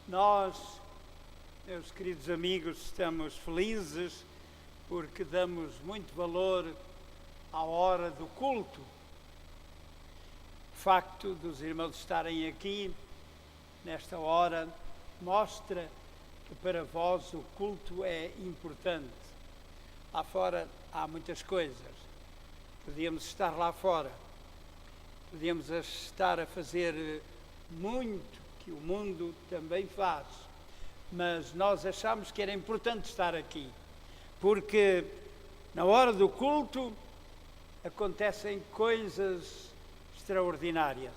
Nós, meus queridos amigos, estamos felizes porque damos muito valor à hora do culto. O facto dos irmãos estarem aqui nesta hora mostra que para vós o culto é importante. Lá fora há muitas coisas. Podíamos estar lá fora. Podíamos estar a fazer muito que o mundo também faz. Mas nós achamos que era importante estar aqui. Porque na hora do culto acontecem coisas extraordinárias.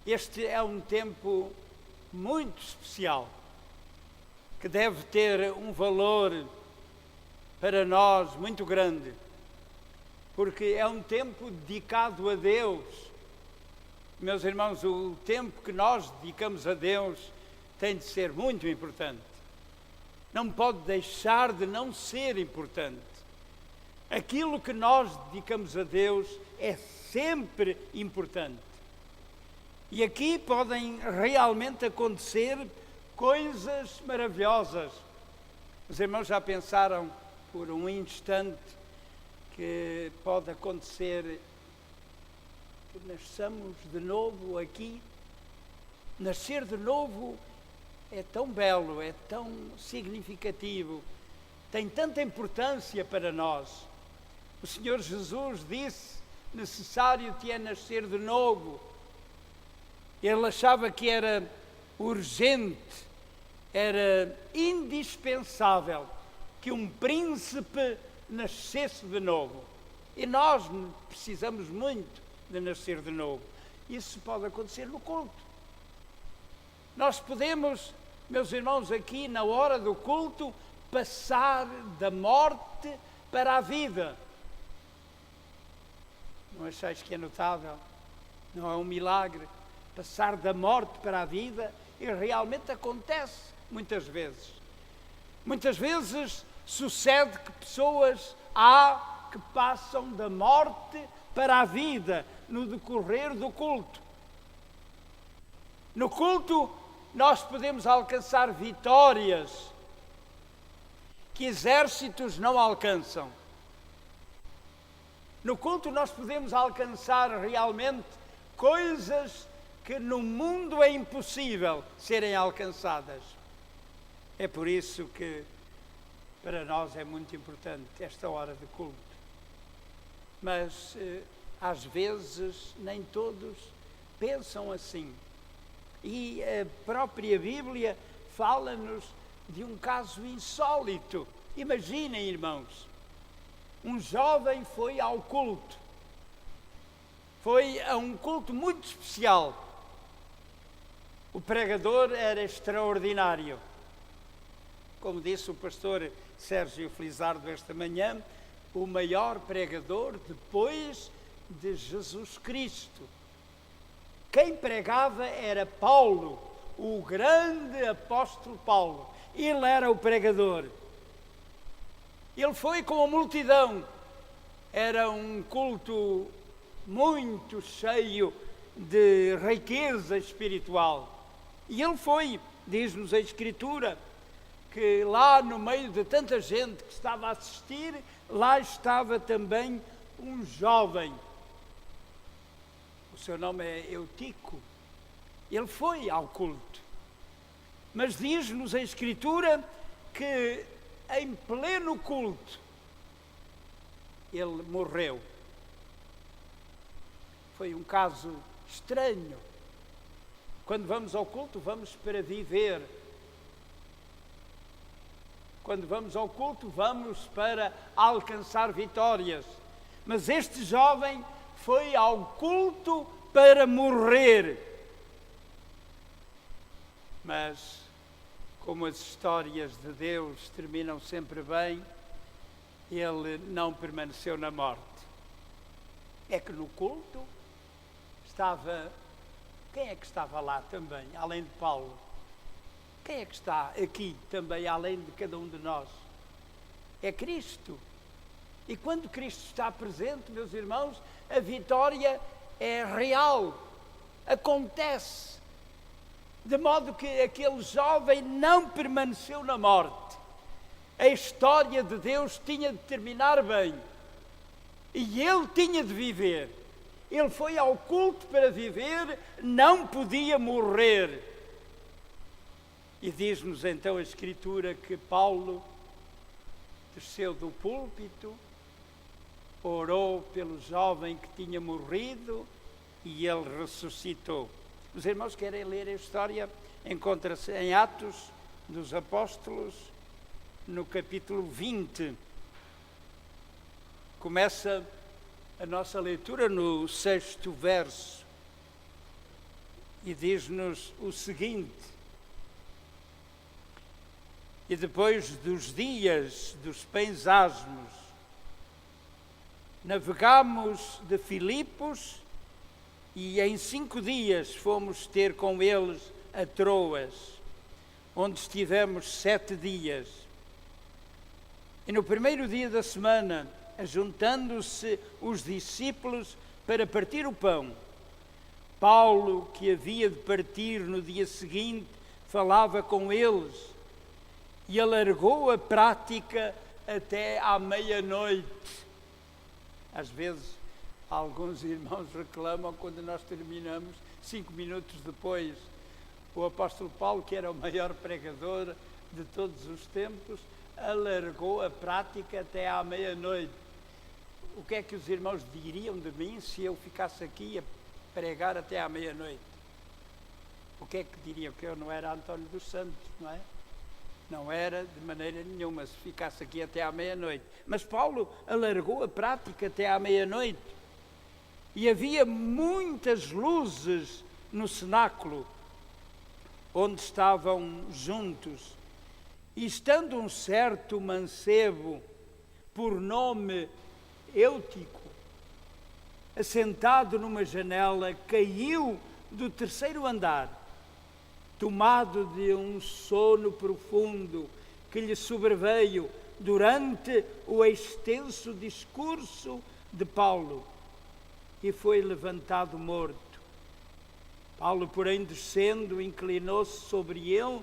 Este é um tempo muito especial, que deve ter um valor para nós muito grande, porque é um tempo dedicado a Deus. Meus irmãos, o tempo que nós dedicamos a Deus tem de ser muito importante. Não pode deixar de não ser importante. Aquilo que nós dedicamos a Deus é sempre importante. E aqui podem realmente acontecer coisas maravilhosas. Os irmãos já pensaram por um instante que pode acontecer que nasçamos de novo aqui? Nascer de novo é tão belo, é tão significativo, tem tanta importância para nós. O Senhor Jesus disse: necessário te é nascer de novo. Ele achava que era urgente, era indispensável que um príncipe nascesse de novo. E nós precisamos muito de nascer de novo. Isso pode acontecer no culto. Nós podemos, meus irmãos, aqui na hora do culto, passar da morte para a vida. Não achais que é notável? Não é um milagre? Passar da morte para a vida, e realmente acontece muitas vezes. Muitas vezes sucede que pessoas há que passam da morte para a vida no decorrer do culto. No culto nós podemos alcançar vitórias que exércitos não alcançam. No culto nós podemos alcançar realmente coisas que no mundo é impossível serem alcançadas. É por isso que para nós é muito importante esta hora de culto. Mas às vezes nem todos pensam assim. E a própria Bíblia fala-nos de um caso insólito. Imaginem, irmãos, um jovem foi ao culto. Foi a um culto muito especial. O pregador era extraordinário. Como disse o pastor Sérgio Felizardo esta manhã, o maior pregador depois de Jesus Cristo. Quem pregava era Paulo, o grande apóstolo Paulo. Ele era o pregador. Ele foi com a multidão. Era um culto muito cheio de riqueza espiritual. E ele foi, diz-nos a Escritura, que lá no meio de tanta gente que estava a assistir, lá estava também um jovem. O seu nome é Eutico. Ele foi ao culto. Mas diz-nos a Escritura que em pleno culto ele morreu. Foi um caso estranho. Quando vamos ao culto, vamos para viver. Quando vamos ao culto, vamos para alcançar vitórias. Mas este jovem foi ao culto para morrer. Mas, como as histórias de Deus terminam sempre bem, ele não permaneceu na morte. É que no culto estava... Quem é que estava lá também, além de Paulo? Quem é que está aqui também, além de cada um de nós? É Cristo. E quando Cristo está presente, meus irmãos, a vitória é real. Acontece. de modo que aquele jovem não permaneceu na morte. A história de Deus tinha de terminar bem e ele tinha de viver. Ele foi ao culto para viver, não podia morrer. E diz-nos então a Escritura que Paulo desceu do púlpito, orou pelo jovem que tinha morrido e ele ressuscitou. Os irmãos querem ler a história? Encontra-se em Atos dos Apóstolos, no capítulo 20. Começa a nossa leitura no 6º verso e diz-nos o seguinte: e depois dos dias dos pães asmos, navegámos de Filipos e em 5 dias fomos ter com eles a Troas, onde estivemos 7 dias. E no primeiro dia da semana, ajuntando-se os discípulos para partir o pão, Paulo, que havia de partir no dia seguinte, falava com eles e alargou a prática até à meia-noite. Às vezes, alguns irmãos reclamam quando nós terminamos 5 minutos depois. O apóstolo Paulo, que era o maior pregador de todos os tempos, alargou a prática até à meia-noite. O que é que os irmãos diriam de mim se eu ficasse aqui a pregar até à meia-noite? O que é que diriam? Que eu não era António dos Santos, não é? Não era de maneira nenhuma, se ficasse aqui até à meia-noite. Mas Paulo alargou a prática até à meia-noite. E havia muitas luzes no cenáculo, onde estavam juntos. E estando um certo mancebo, por nome Eutico, assentado numa janela, caiu do 3º andar, tomado de um sono profundo que lhe sobreveio durante o extenso discurso de Paulo, e foi levantado morto. Paulo, porém, descendo, inclinou-se sobre ele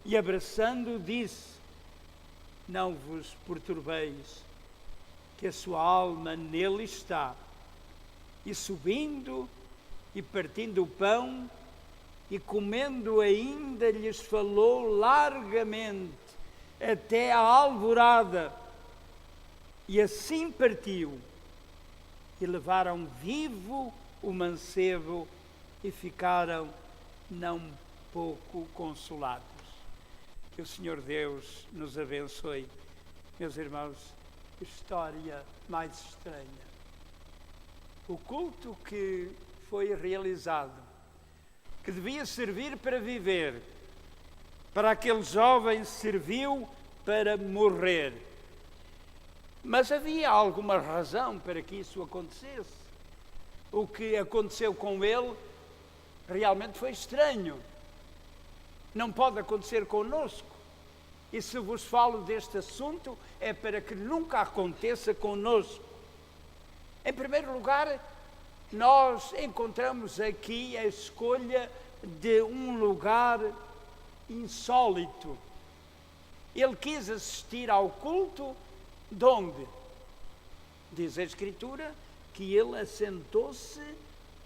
e, abraçando-o, disse: não vos perturbeis, que a sua alma nele está. E subindo e partindo o pão e comendo ainda, lhes falou largamente até à alvorada. E assim partiu, e levaram vivo o mancebo e ficaram não pouco consolados. Que o Senhor Deus nos abençoe. Meus irmãos, história mais estranha. O culto que foi realizado, que devia servir para viver, para aquele jovem serviu para morrer. Mas havia alguma razão para que isso acontecesse. O que aconteceu com ele realmente foi estranho. Não pode acontecer conosco. E se vos falo deste assunto, é para que nunca aconteça conosco. Em primeiro lugar, nós encontramos aqui a escolha de um lugar insólito. Ele quis assistir ao culto de onde? Diz a Escritura que ele assentou-se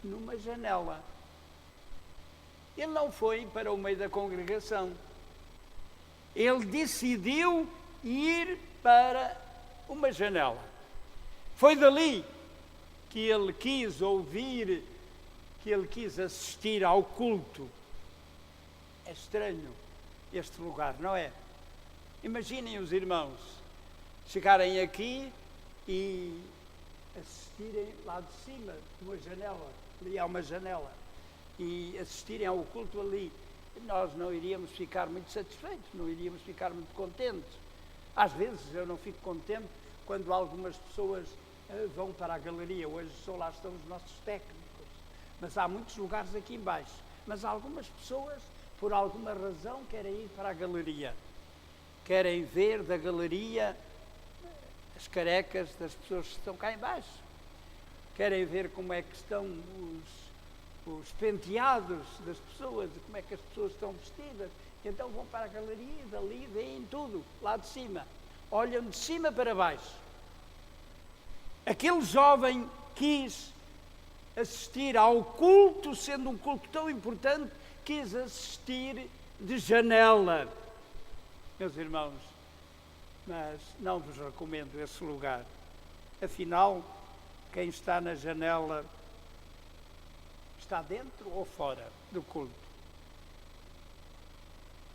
numa janela. Ele não foi para o meio da congregação. Ele decidiu ir para uma janela. Foi dali que ele quis ouvir, que ele quis assistir ao culto. É estranho este lugar, não é? Imaginem os irmãos chegarem aqui e assistirem lá de cima, numa janela. Ali há uma janela. E assistirem ao culto ali. Nós não iríamos ficar muito satisfeitos, não iríamos ficar muito contentes. Às vezes eu não fico contente quando algumas pessoas vão para a galeria. Hoje só lá estão os nossos técnicos. Mas há muitos lugares aqui embaixo. Mas algumas pessoas, por alguma razão, querem ir para a galeria. Querem ver da galeria as carecas das pessoas que estão cá embaixo. Querem ver como é que estão os penteados das pessoas, de como é que as pessoas estão vestidas. Então vão para a galeria e dali veem tudo, lá de cima. Olham de cima para baixo. Aquele jovem quis assistir ao culto, sendo um culto tão importante, quis assistir de janela. Meus irmãos, mas não vos recomendo esse lugar. Afinal, quem está na janela está dentro ou fora do culto?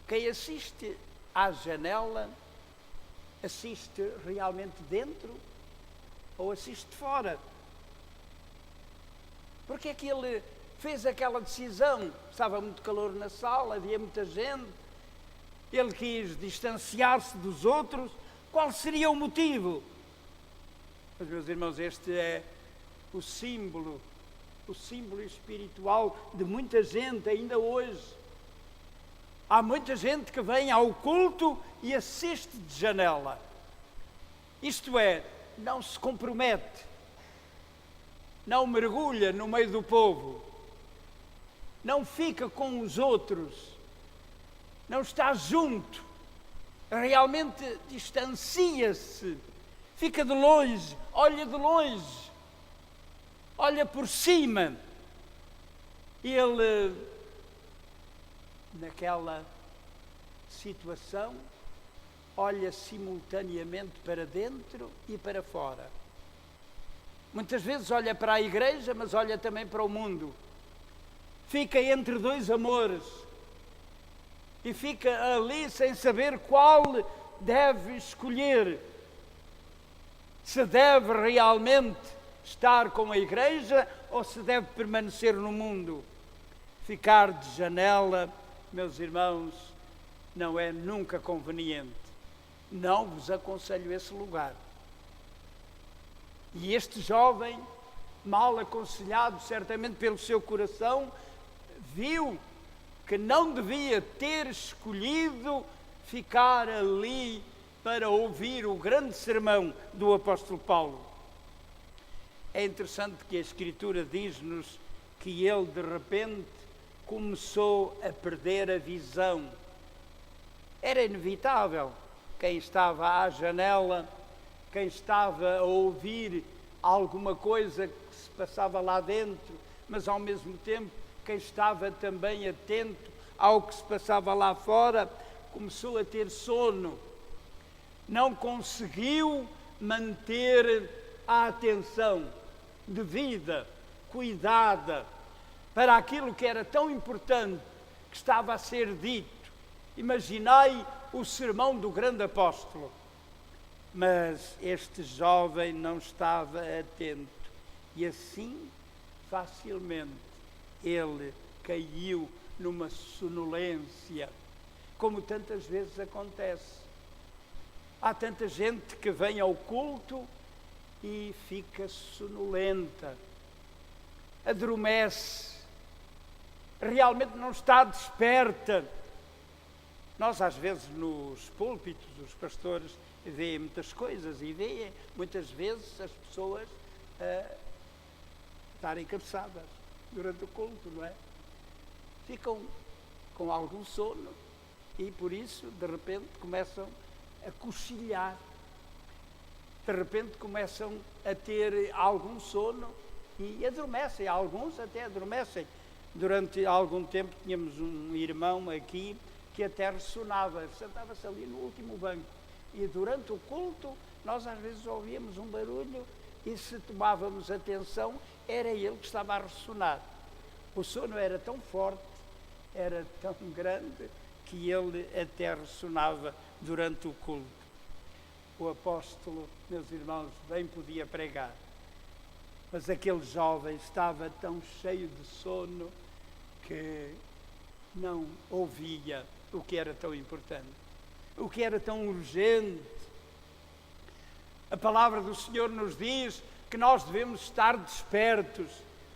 Quem assiste à janela, assiste realmente dentro ou assiste fora? Porque é que ele fez aquela decisão? Estava muito calor na sala, havia muita gente, ele quis distanciar-se dos outros. Qual seria o motivo? Mas, meus irmãos, este é o símbolo espiritual de muita gente ainda hoje. Há muita gente que vem ao culto e assiste de janela. Isto é, não se compromete, não mergulha no meio do povo, não fica com os outros, não está junto, realmente distancia-se, fica de longe, olha por cima. Ele, naquela situação, olha simultaneamente para dentro e para fora. Muitas vezes olha para a igreja, mas olha também para o mundo. Fica entre dois amores e fica ali sem saber qual deve escolher. Se deve realmente estar com a igreja ou se deve permanecer no mundo. Ficar de janela, meus irmãos, não é nunca conveniente. Não vos aconselho esse lugar. E este jovem, mal aconselhado certamente pelo seu coração, viu que não devia ter escolhido ficar ali para ouvir o grande sermão do apóstolo Paulo. É interessante que a Escritura diz-nos que ele de repente começou a perder a visão. Era inevitável. Quem estava à janela, quem estava a ouvir alguma coisa que se passava lá dentro, mas ao mesmo tempo quem estava também atento ao que se passava lá fora, começou a ter sono. Não conseguiu manter a atenção devida, cuidada, para aquilo que era tão importante que estava a ser dito. Imaginai o sermão do grande apóstolo. Mas este jovem não estava atento e assim facilmente ele caiu numa sonolência, como tantas vezes acontece. Há tanta gente que vem ao culto e fica sonolenta, adormece, realmente não está desperta. Nós às vezes nos púlpitos, os pastores veem muitas coisas e veem muitas vezes as pessoas estarem cansadas durante o culto, não é? Ficam com algum sono e por isso de repente começam a cochilhar, de repente começam a ter algum sono e adormecem, alguns até adormecem. Durante algum tempo tínhamos um irmão aqui que até ressonava, sentava-se ali no último banco e durante o culto nós às vezes ouvíamos um barulho e se tomávamos atenção era ele que estava a ressonar. O sono era tão forte, era tão grande que ele até ressonava durante o culto. O apóstolo, meus irmãos, bem podia pregar, mas aquele jovem estava tão cheio de sono que não ouvia o que era tão importante, o que era tão urgente. A palavra do Senhor nos diz que nós devemos estar despertos.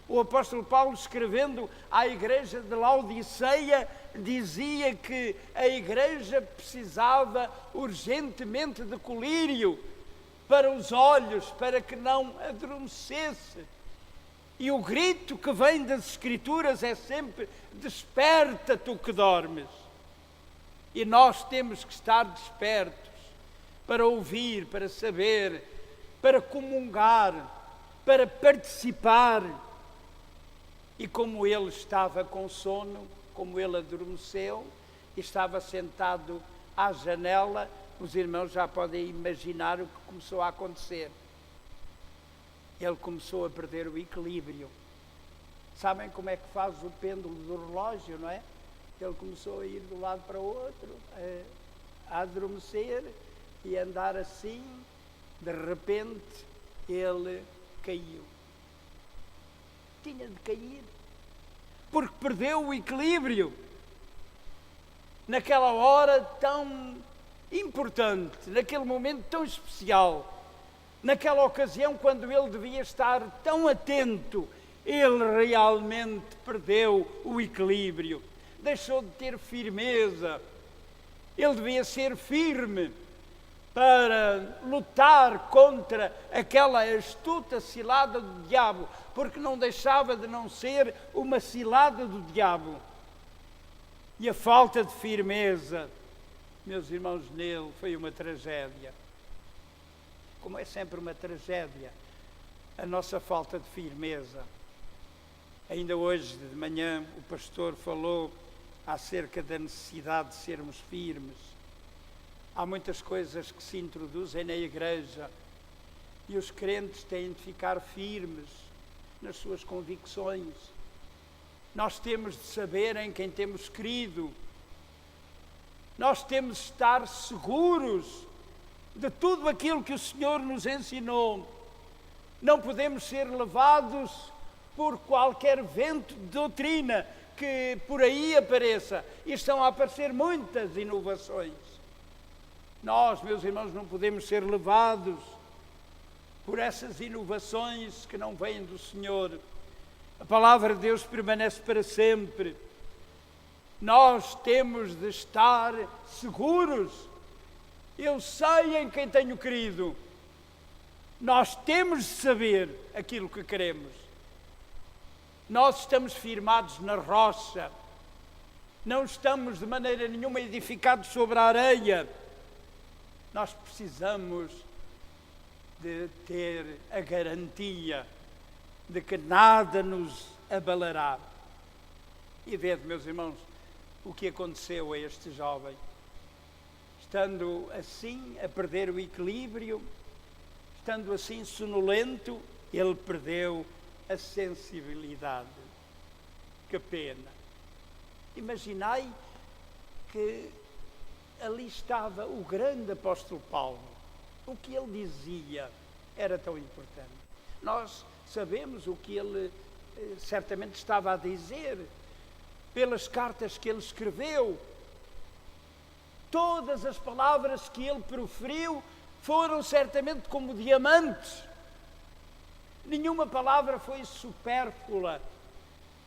O apóstolo Paulo, escrevendo à igreja de Laodiceia, dizia que a igreja precisava urgentemente de colírio para os olhos, para que não adormecesse. E o grito que vem das Escrituras é sempre: desperta, tu que dormes. E nós temos que estar despertos para ouvir, para saber, para comungar, para participar. E como ele estava com sono, como ele adormeceu e estava sentado à janela, os irmãos já podem imaginar o que começou a acontecer. Ele começou a perder o equilíbrio. Sabem como é que faz o pêndulo do relógio, não é? Ele começou a ir de um lado para o outro, a adormecer e a andar assim. De repente, ele caiu. Tinha de cair, porque perdeu o equilíbrio. Naquela hora tão importante, naquele momento tão especial, naquela ocasião quando ele devia estar tão atento, ele realmente perdeu o equilíbrio, deixou de ter firmeza. Ele devia ser firme para lutar contra aquela astuta cilada do diabo, porque não deixava de não ser uma cilada do diabo. E a falta de firmeza, meus irmãos, nele foi uma tragédia. Como é sempre uma tragédia, a nossa falta de firmeza. Ainda hoje de manhã o pastor falou acerca da necessidade de sermos firmes. Há muitas coisas que se introduzem na igreja e os crentes têm de ficar firmes nas suas convicções. Nós temos de saber em quem temos crido. Nós temos de estar seguros de tudo aquilo que o Senhor nos ensinou. Não podemos ser levados por qualquer vento de doutrina que por aí apareça. E estão a aparecer muitas inovações. Nós, meus irmãos, não podemos ser levados por essas inovações que não vêm do Senhor. A palavra de Deus permanece para sempre. Nós temos de estar seguros. Eu sei em quem tenho crido. Nós temos de saber aquilo que queremos. Nós estamos firmados na rocha. Não estamos de maneira nenhuma edificados sobre a areia. Nós precisamos de ter a garantia de que nada nos abalará. E vede, meus irmãos, o que aconteceu a este jovem. Estando assim a perder o equilíbrio, estando assim sonolento, ele perdeu a sensibilidade. Que pena. Imaginai que ali estava o grande apóstolo Paulo. O que ele dizia era tão importante. Nós sabemos o que ele certamente estava a dizer pelas cartas que ele escreveu. Todas as palavras que ele proferiu foram certamente como diamantes. Nenhuma palavra foi supérflua.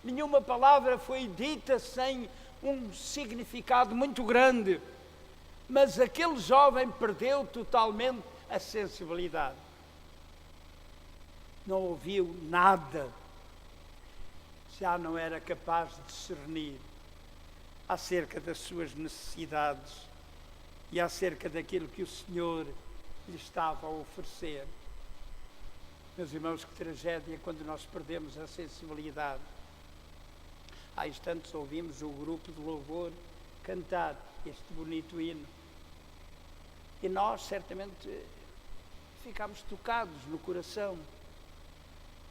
Nenhuma palavra foi dita sem um significado muito grande. Mas aquele jovem perdeu totalmente a sensibilidade. Não ouviu nada. Já não era capaz de discernir acerca das suas necessidades e acerca daquilo que o Senhor lhe estava a oferecer. Meus irmãos, que tragédia quando nós perdemos a sensibilidade. Há instantes ouvimos o grupo de louvor cantar este bonito hino. E nós certamente ficámos tocados no coração.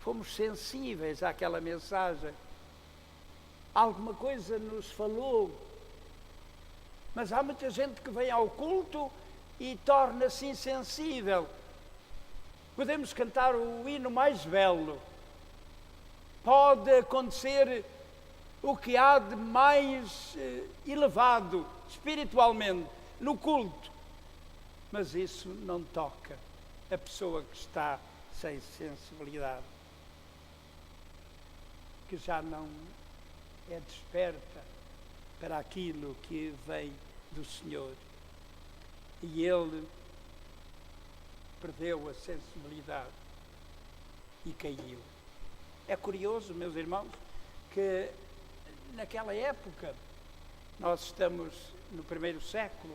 Fomos sensíveis àquela mensagem. Alguma coisa nos falou. Mas há muita gente que vem ao culto e torna-se insensível. Podemos cantar o hino mais belo. Pode acontecer o que há de mais elevado espiritualmente no culto. Mas isso não toca a pessoa que está sem sensibilidade, que já não é desperta para aquilo que vem do Senhor. E ele perdeu a sensibilidade e caiu. É curioso, meus irmãos, que naquela época, nós estamos no primeiro século,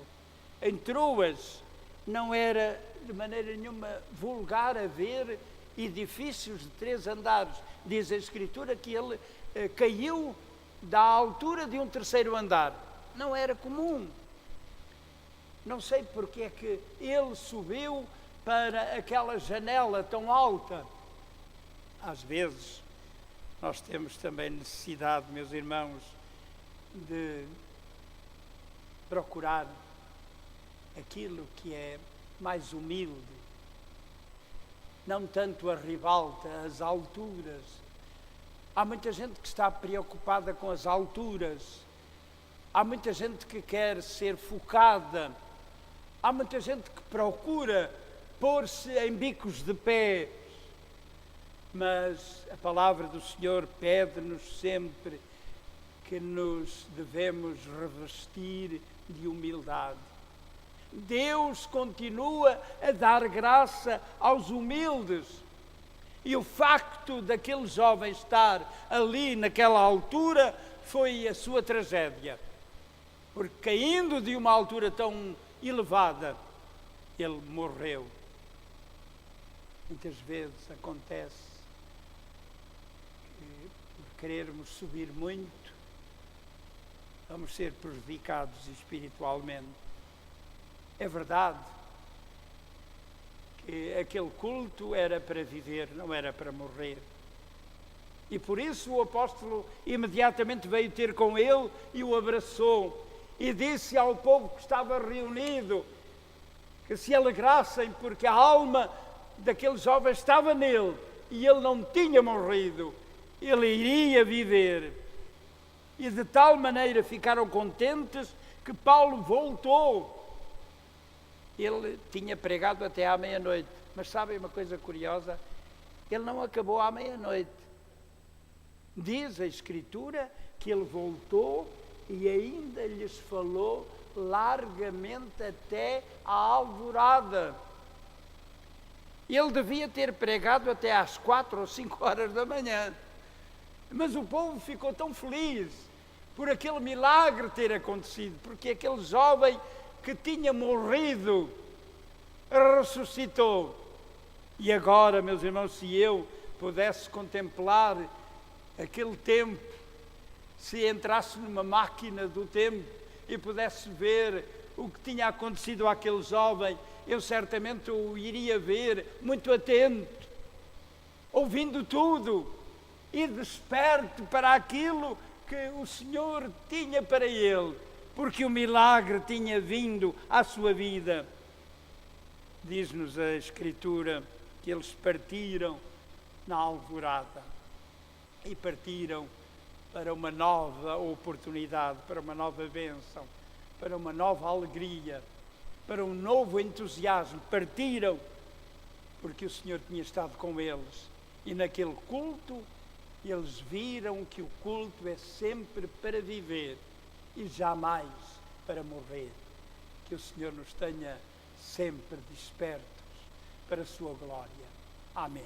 em Troas não era de maneira nenhuma vulgar haver edifícios de 3 andares. Diz a Escritura que ele caiu da altura de um 3º andar. Não era comum. Não sei porque é que ele subiu para aquela janela tão alta. Às vezes, nós temos também necessidade, meus irmãos, de procurar aquilo que é mais humilde, não tanto a ribalta, as alturas. Há muita gente que está preocupada com as alturas, há muita gente que quer ser focada, há muita gente que procura pôr-se em bicos de pé, mas a palavra do Senhor pede-nos sempre que nos devemos revestir de humildade. Deus continua a dar graça aos humildes. E o facto daquele jovem estar ali naquela altura foi a sua tragédia. Porque caindo de uma altura tão elevada, ele morreu. Muitas vezes acontece que, por querermos subir muito, vamos ser prejudicados espiritualmente. É verdade que aquele culto era para viver, não era para morrer. E por isso o apóstolo imediatamente veio ter com ele e o abraçou e disse ao povo que estava reunido que se alegrassem porque a alma daquele jovem estava nele e ele não tinha morrido, ele iria viver. E de tal maneira ficaram contentes que Paulo voltou. Ele tinha pregado até à meia-noite, mas sabem uma coisa curiosa? Ele não acabou à meia-noite. Diz a Escritura que ele voltou e ainda lhes falou largamente até à alvorada. Ele devia ter pregado até às 4 ou 5 horas da manhã. Mas o povo ficou tão feliz por aquele milagre ter acontecido, porque aquele jovem que tinha morrido ressuscitou. E agora, meus irmãos, se eu pudesse contemplar aquele tempo, se entrasse numa máquina do tempo e pudesse ver o que tinha acontecido àquele jovem, eu certamente o iria ver muito atento, ouvindo tudo e desperto para aquilo que o Senhor tinha para ele, porque o milagre tinha vindo à sua vida. Diz-nos a Escritura que eles partiram na alvorada e partiram para uma nova oportunidade, para uma nova bênção, para uma nova alegria, para um novo entusiasmo. Partiram porque o Senhor tinha estado com eles. E naquele culto, eles viram que o culto é sempre para viver e jamais para morrer. Que o Senhor nos tenha sempre despertos para a sua glória. Amém.